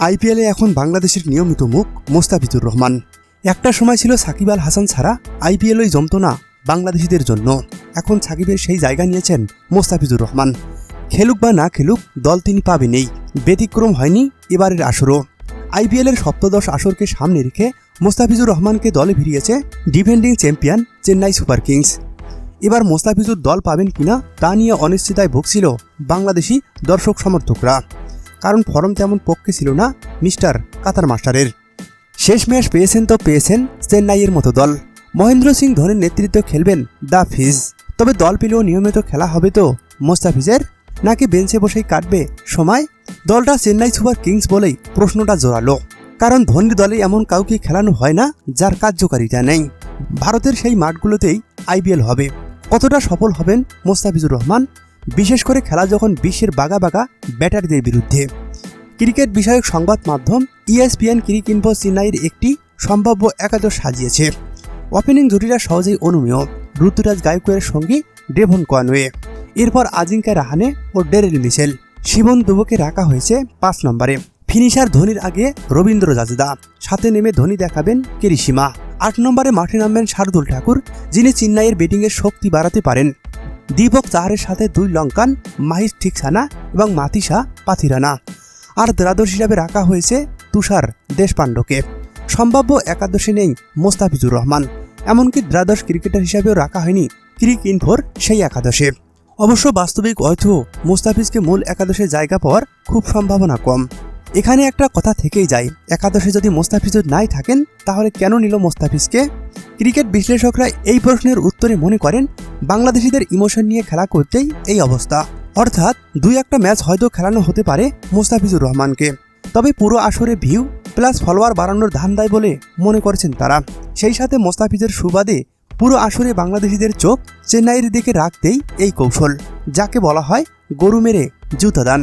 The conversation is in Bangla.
আইপিএলে এখন বাংলাদেশের নিয়মিত মুখ মোস্তাফিজুর রহমান। একটা সময় ছিল সাকিব আল হাসান ছাড়া আইপিএলই জমতো না বাংলাদেশিদের জন্য। এখন সাকিবের সেই জায়গা নিয়েছেন মোস্তাফিজুর রহমান। খেলুক বা না খেলুক দল তিনি পাবেনই, ব্যতিক্রম হয়নি এবারের আসরও। আইপিএলের সপ্তদশ আসরকে সামনে রেখে মোস্তাফিজুর রহমানকে দলে ভিড়িয়েছে defending champion Chennai Super Kings. এবার মোস্তাফিজুর দল পাবেন কিনা তা নিয়ে অনিশ্চয়তায় ভুগছিল বাংলাদেশি দর্শক সমর্থকরা, কারণ ফর্ম তেমন পক্ষে ছিল না মিস্টার কাতার মাস্টারের। শেষ ম্যাচ পেয়েছেন তো পেয়েছেন চেন্নাইয়ের মতো দল। মহেন্দ্র সিং ধোনির নেতৃত্বে খেলবেন দ্য ফিজ। তবে দল পেলেও নিয়মিত খেলা হবে তো মোস্তাফিজের, নাকি বেঞ্চে বসেই কাটবে সময়? দলটা চেন্নাই সুপার কিংস বলেই প্রশ্নটা জোরালো, কারণ ধোনির দলে এমন কাউকে খেলানো হয় না যার কার্যকারিতা নেই। ভারতের সেই মাঠগুলোতেই আইপিএল হবে। কতটা সফল হবেন মোস্তাফিজুর রহমান, বিশেষ করে খেলা যখন বিশ্বের বাঘা বাঘা ব্যাটারদের বিরুদ্ধে? ক্রিকেট বিষয়ক সংবাদ মাধ্যম ESPN ক্রিকইনফো চেন্নাইয়ের একটি সম্ভাব্য একাদশ সাজিয়েছে। ওপেনিং জুটিরা সহজেই অনুমেয়। ঋতুরাজ গায়কোয়াড়ের সঙ্গী ডেভন কনওয়ে, এরপর আজিঙ্কা রাহানে ও ডেরেল মিশেল। শিবন দুবকে রাখা হয়েছে 5 নম্বরে। ফিনিশার ধোনির আগে রবীন্দ্র জাদেজা, সাথে নেমে ধোনি দেখাবেন কেরিশিমা। 8 নম্বরে মাঠে নামবেন শার্দুল ঠাকুর, যিনি চেন্নাইয়ের ব্যাটিংয়ের শক্তি বাড়াতে পারেন। দীপক চাহারের সাথে 2 লঙ্কান মাহিশ ঠিকসানা এবং মাতিসা পাথিরানা। আর দ্বাদশ হিসাবে রাখা হয়েছে তুষার দেশপাণ্ডেকে। সম্ভাব্য একাদশে নেই মোস্তাফিজুর রহমান, এমনকি দ্বাদশ ক্রিকেটার হিসাবেও রাখা হয়নি ক্রিকইনফোর সেই একাদশে। অবশ্য বাস্তবিক অর্থেও মোস্তাফিজকে মূল একাদশে জায়গা পাওয়ার খুব সম্ভাবনা কম। এখানে একটা কথা থেকেই যায়, একাদশে যদি মোস্তাফিজুর নাই থাকেন তাহলে কেন নিল মোস্তাফিজকে? ক্রিকেট বিশ্লেষকরা এই প্রশ্নের উত্তরে মনে করেন বাংলাদেশিদের ইমোশন নিয়ে খেলা করতেই এই অবস্থা। অর্থাৎ 2-1টা ম্যাচ হয়তো খেলানো হতে পারে মোস্তাফিজুর রহমানকে, তবে পুরো আসরে ভিউ প্লাস ফলোয়ার বাড়ানোর ধান্দায় বলে মনে করছেন তারা। সেই সাথে মোস্তাফিজের সুবাদে পুরো আসরে বাংলাদেশিদের চোখ চেন্নাইয়ের দিকে রাখতেই এই কৌশল, যাকে বলা হয় গরু মেরে জুতা দান।